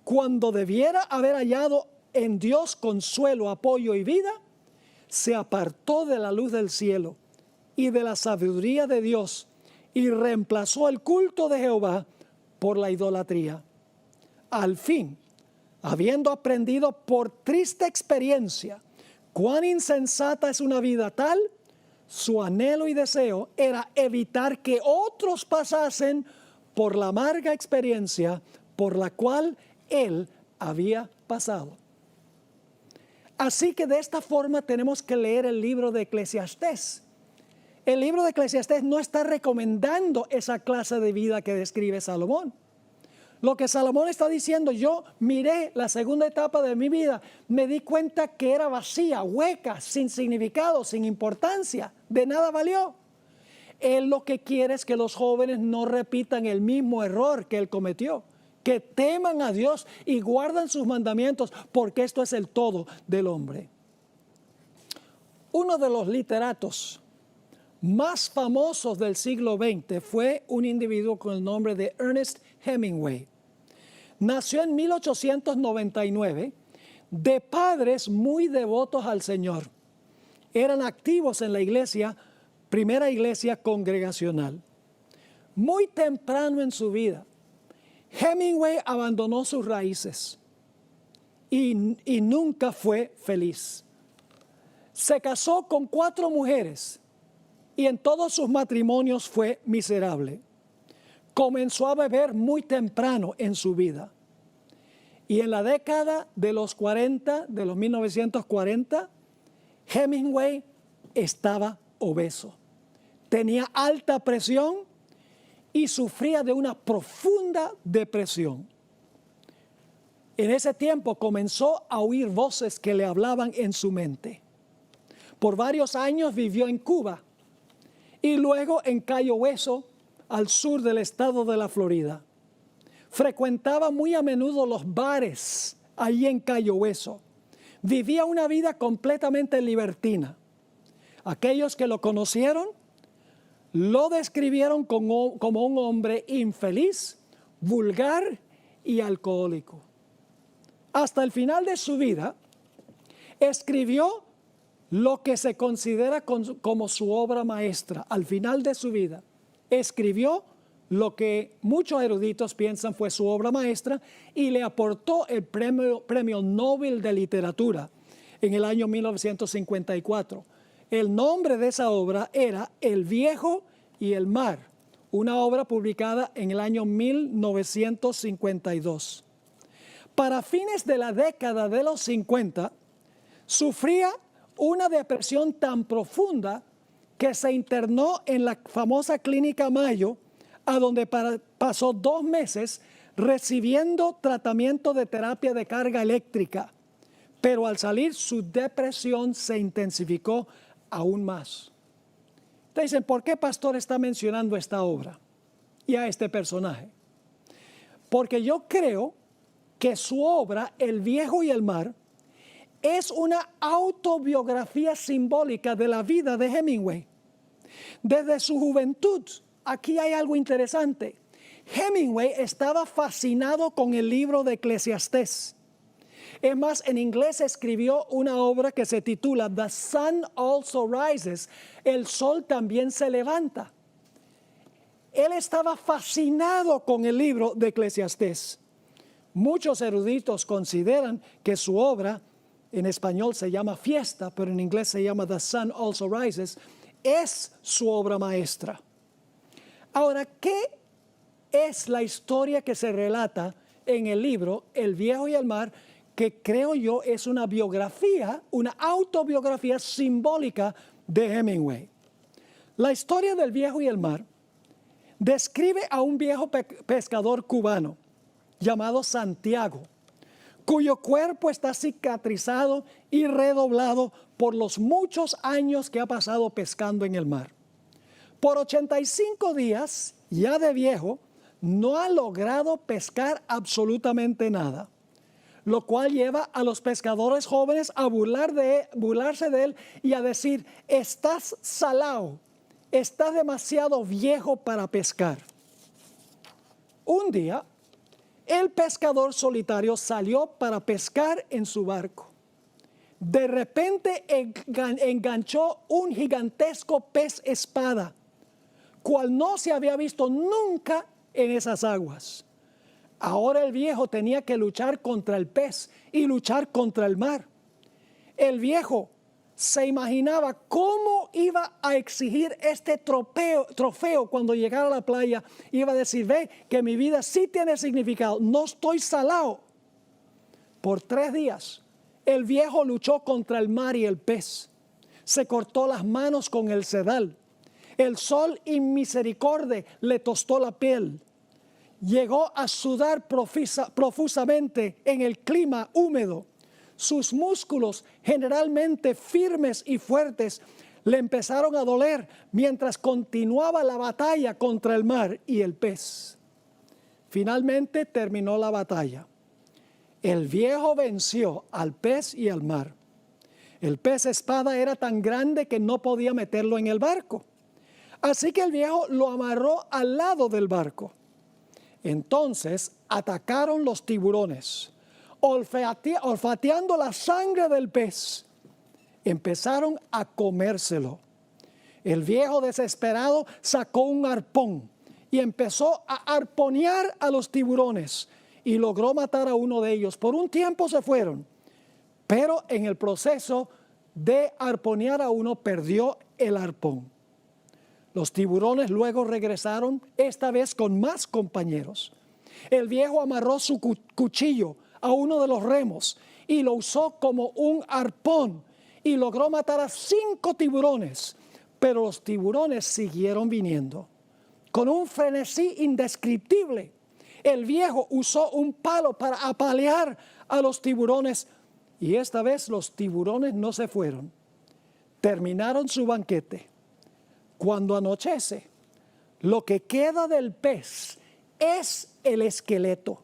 cuando debiera haber hallado en Dios consuelo, apoyo y vida, se apartó de la luz del cielo y de la sabiduría de Dios y reemplazó el culto de Jehová por la idolatría. Al fin, habiendo aprendido por triste experiencia cuán insensata es una vida tal, su anhelo y deseo era evitar que otros pasasen por la amarga experiencia por la cual él había pasado. Así que de esta forma tenemos que leer el libro de Eclesiastés. El libro de Eclesiastés no está recomendando esa clase de vida que describe Salomón. Lo que Salomón está diciendo, yo miré la segunda etapa de mi vida, me di cuenta que era vacía, hueca, sin significado, sin importancia, de nada valió. Él lo que quiere es que los jóvenes no repitan el mismo error que él cometió, que teman a Dios y guardan sus mandamientos, porque esto es el todo del hombre. Uno de los literatos más famosos del siglo XX fue un individuo con el nombre de Ernest Hemingway. Nació en 1899 de padres muy devotos al Señor. Eran activos en la iglesia, primera iglesia congregacional. Muy temprano en su vida, Hemingway abandonó sus raíces y nunca fue feliz. Se casó con 4 mujeres y en todos sus matrimonios fue miserable. Comenzó a beber muy temprano en su vida. Y en la década de los 40, de los 1940, Hemingway estaba obeso. Tenía alta presión y sufría de una profunda depresión. En ese tiempo comenzó a oír voces que le hablaban en su mente. Por varios años vivió en Cuba y luego en Cayo Hueso, al sur del estado de la Florida. Frecuentaba muy a menudo los bares allí en Cayo Hueso. Vivía una vida completamente libertina. Aquellos que lo conocieron lo describieron como un hombre infeliz, vulgar y alcohólico. Hasta el final de su vida, escribió lo que se considera como su obra maestra. Al final de su vida, escribió lo que muchos eruditos piensan fue su obra maestra y le aportó el premio Nobel de Literatura en el año 1954. El nombre de esa obra era El viejo y el mar, una obra publicada en el año 1952. Para fines de la década de los 50, sufría una depresión tan profunda que se internó en la famosa Clínica Mayo, a donde pasó 2 meses recibiendo tratamiento de terapia de carga eléctrica. Pero al salir, su depresión se intensificó aún más. Ustedes dicen, ¿por qué pastor está mencionando esta obra y a este personaje? Porque yo creo que su obra, El viejo y el mar, es una autobiografía simbólica de la vida de Hemingway. Desde su juventud, aquí hay algo interesante. Hemingway estaba fascinado con el libro de Eclesiastés. Es más, en inglés escribió una obra que se titula The Sun Also Rises, el sol también se levanta. Él estaba fascinado con el libro de Eclesiastés. Muchos eruditos consideran que su obra, en español se llama Fiesta, pero en inglés se llama The Sun Also Rises, es su obra maestra. Ahora, ¿qué es la historia que se relata en el libro El viejo y el mar? Que creo yo es una biografía, una autobiografía simbólica de Hemingway. La historia del viejo y el mar describe a un viejo pescador cubano llamado Santiago, cuyo cuerpo está cicatrizado y redoblado por los muchos años que ha pasado pescando en el mar. Por 85 días, ya de viejo, no ha logrado pescar absolutamente nada, lo cual lleva a los pescadores jóvenes a burlarse de él y a decir, estás salado, estás demasiado viejo para pescar. Un día, el pescador solitario salió para pescar en su barco. De repente enganchó un gigantesco pez espada, cual no se había visto nunca en esas aguas. Ahora el viejo tenía que luchar contra el pez y luchar contra el mar. El viejo se imaginaba cómo iba a exigir este trofeo cuando llegara a la playa. Iba a decir, ve que mi vida sí tiene significado, no estoy salado. Por 3 días, el viejo luchó contra el mar y el pez. Se cortó las manos con el sedal. El sol inmisericordia le tostó la piel. Llegó a sudar profusamente en el clima húmedo. Sus músculos, generalmente firmes y fuertes, le empezaron a doler mientras continuaba la batalla contra el mar y el pez. Finalmente terminó la batalla. El viejo venció al pez y al mar. El pez espada era tan grande que no podía meterlo en el barco. Así que el viejo lo amarró al lado del barco. Entonces atacaron los tiburones, olfateando la sangre del pez. Empezaron a comérselo. El viejo desesperado sacó un arpón y empezó a arponear a los tiburones y logró matar a uno de ellos. Por un tiempo se fueron, pero en el proceso de arponear a uno perdió el arpón. Los tiburones luego regresaron, esta vez con más compañeros. El viejo amarró su cuchillo a uno de los remos y lo usó como un arpón y logró matar a 5 tiburones, pero los tiburones siguieron viniendo. Con un frenesí indescriptible, el viejo usó un palo para apalear a los tiburones y esta vez los tiburones no se fueron. Terminaron su banquete. Cuando anochece, Lo que queda del pez es el esqueleto.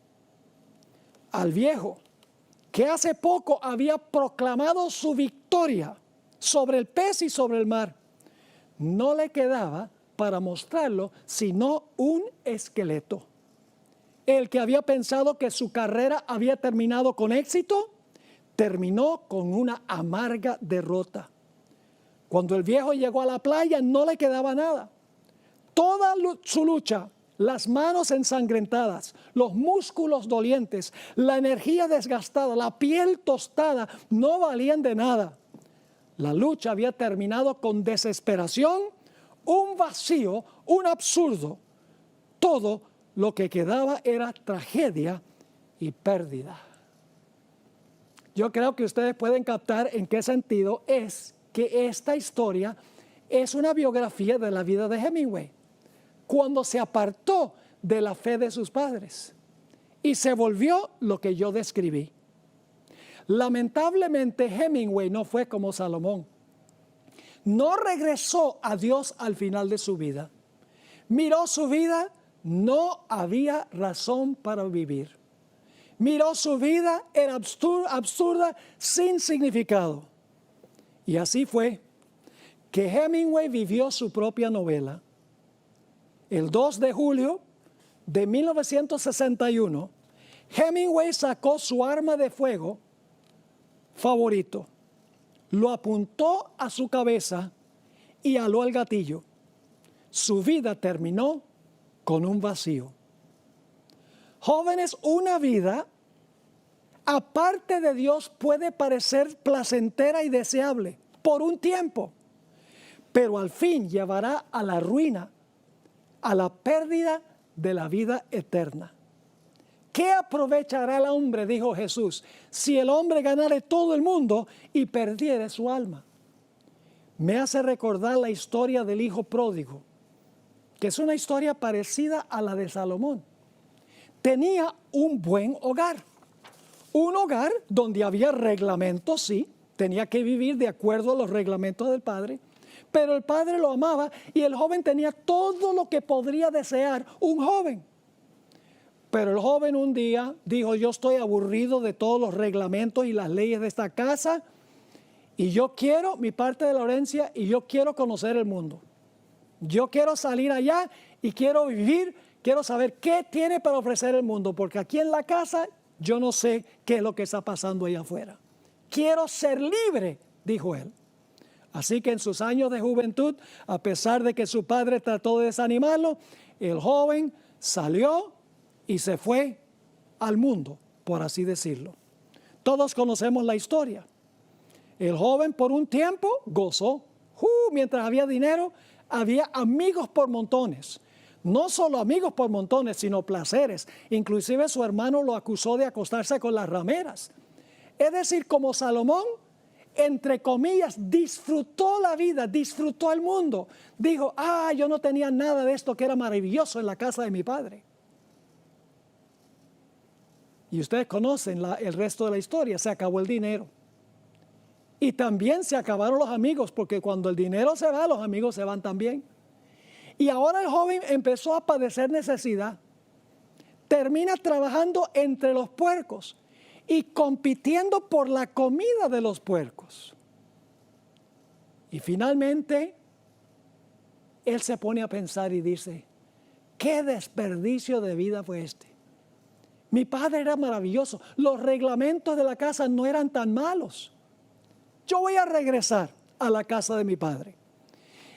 Al viejo, que hace poco había proclamado su victoria sobre el pez y sobre el mar, no le quedaba para mostrarlo sino un esqueleto. El que había pensado que su carrera había terminado con éxito, terminó con una amarga derrota. Cuando el viejo llegó a la playa no le quedaba nada. Toda su lucha, las manos ensangrentadas, los músculos dolientes, la energía desgastada, la piel tostada, no valían de nada. La lucha había terminado con desesperación, un vacío, un absurdo. Todo lo que quedaba era tragedia y pérdida. Yo creo que ustedes pueden captar en qué sentido es que esta historia es una biografía de la vida de Hemingway, cuando se apartó de la fe de sus padres y se volvió lo que yo describí. Lamentablemente Hemingway no fue como Salomón. No regresó a Dios al final de su vida. Miró su vida, no había razón para vivir. Miró su vida, era absurda, sin significado. Y así fue que Hemingway vivió su propia novela. El 2 de julio de 1961, Hemingway sacó su arma de fuego favorito, lo apuntó a su cabeza y aló el gatillo. Su vida terminó con un vacío. Jóvenes, una vida aparte de Dios puede parecer placentera y deseable por un tiempo, pero al fin llevará a la ruina, a la pérdida de la vida eterna. ¿Qué aprovechará el hombre, dijo Jesús, si el hombre ganare todo el mundo y perdiere su alma? Me hace recordar la historia del hijo pródigo, que es una historia parecida a la de Salomón. Tenía un buen hogar, un hogar donde había reglamentos, sí, tenía que vivir de acuerdo a los reglamentos del padre, pero el padre lo amaba y el joven tenía todo lo que podría desear un joven. Pero el joven un día dijo: yo estoy aburrido de todos los reglamentos y las leyes de esta casa y yo quiero mi parte de la herencia y yo quiero conocer el mundo. Yo quiero salir allá y quiero vivir, quiero saber qué tiene para ofrecer el mundo, porque aquí en la casa yo no sé qué es lo que está pasando allá afuera. Quiero ser libre, dijo él. Así que en sus años de juventud, a pesar de que su padre trató de desanimarlo, el joven salió y se fue al mundo, por así decirlo. Todos conocemos la historia. El joven por un tiempo gozó. Mientras había dinero, había amigos por montones. No solo amigos por montones, sino placeres. Inclusive su hermano lo acusó de acostarse con las rameras. Es decir, como Salomón, entre comillas, disfrutó la vida, disfrutó el mundo. Dijo: yo no tenía nada de esto que era maravilloso en la casa de mi padre. Y ustedes conocen el resto de la historia. Se acabó el dinero. Y también se acabaron los amigos, porque cuando el dinero se va, los amigos se van también. Y ahora el joven empezó a padecer necesidad. Termina trabajando entre los puercos y compitiendo por la comida de los puercos. Y finalmente, él se pone a pensar y dice: ¿qué desperdicio de vida fue este? Mi padre era maravilloso, los reglamentos de la casa no eran tan malos. Yo voy a regresar a la casa de mi padre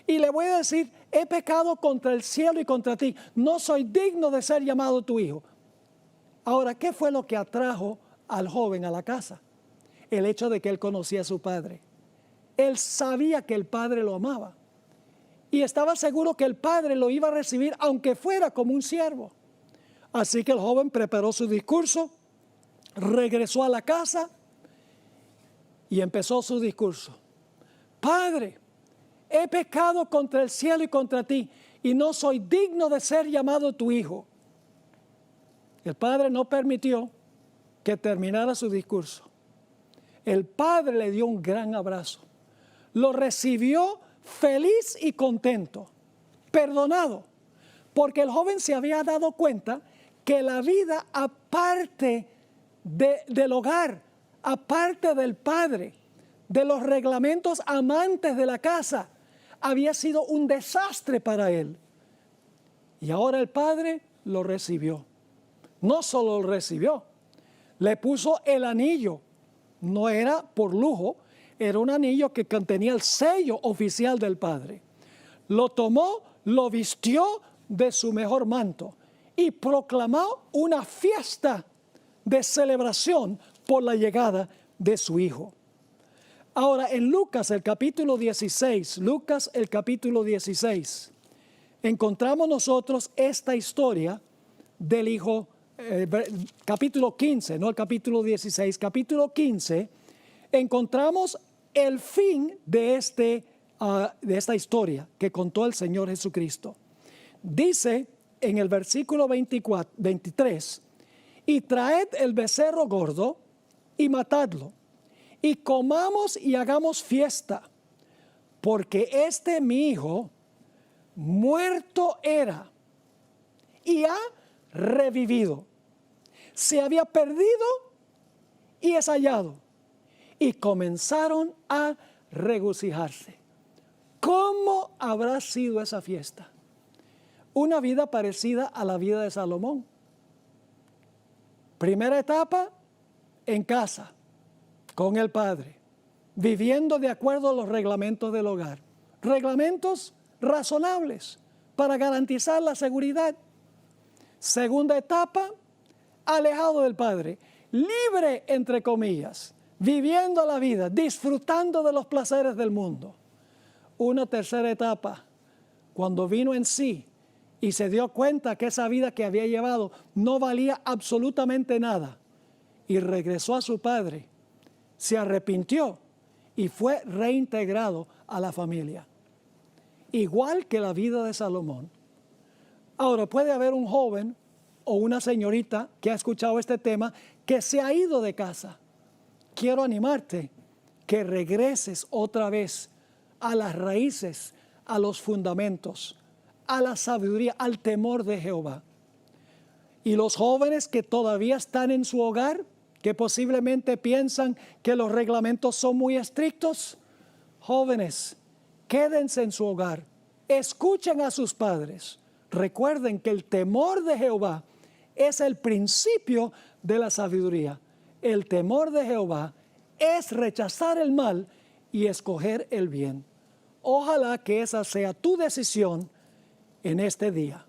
y le voy a decir: he pecado contra el cielo y contra ti, no soy digno de ser llamado tu hijo. Ahora, ¿qué fue lo que atrajo al joven a la casa? El hecho de que él conocía a su padre. Él sabía que el padre lo amaba y estaba seguro que el padre lo iba a recibir aunque fuera como un siervo. Así que el joven preparó su discurso, regresó a la casa y empezó su discurso. Padre, he pecado contra el cielo y contra ti y no soy digno de ser llamado tu hijo. El padre no permitió que terminara su discurso. El padre le dio un gran abrazo. Lo recibió feliz y contento, perdonado. porque el joven se había dado cuenta que la vida aparte del hogar, aparte del padre, de los reglamentos amantes de la casa, había sido un desastre para él. Y ahora el padre lo recibió. No solo lo recibió, le puso el anillo. No era por lujo, era un anillo que contenía el sello oficial del padre. Lo tomó, lo vistió de su mejor manto y proclamó una fiesta de celebración por la llegada de su hijo. Ahora, en Lucas el capítulo 16, encontramos nosotros esta historia del hijo, capítulo 15, no el capítulo 16, capítulo 15, encontramos el fin de esta historia que contó el Señor Jesucristo. Dice en el versículo 23, y traed el becerro gordo y matadlo, y comamos y hagamos fiesta, porque mi hijo muerto era y ha revivido. Se había perdido y es hallado. Y comenzaron a regocijarse. ¿Cómo habrá sido esa fiesta? Una vida parecida a la vida de Salomón. Primera etapa, en casa, con el padre, viviendo de acuerdo a los reglamentos del hogar. Reglamentos razonables para garantizar la seguridad. Segunda etapa, alejado del padre, libre entre comillas, viviendo la vida, disfrutando de los placeres del mundo. Una tercera etapa, cuando vino en sí y se dio cuenta que esa vida que había llevado no valía absolutamente nada y regresó a su padre, se arrepintió y fue reintegrado a la familia. Igual que la vida de Salomón. Ahora, puede haber un joven o una señorita que ha escuchado este tema que se ha ido de casa. Quiero animarte que regreses otra vez a las raíces, a los fundamentos, a la sabiduría, al temor de Jehová. Y los jóvenes que todavía están en su hogar, que posiblemente piensan que los reglamentos son muy estrictos, jóvenes, quédense en su hogar, escuchen a sus padres. Recuerden que el temor de Jehová es el principio de la sabiduría. El temor de Jehová es rechazar el mal y escoger el bien. Ojalá que esa sea tu decisión en este día.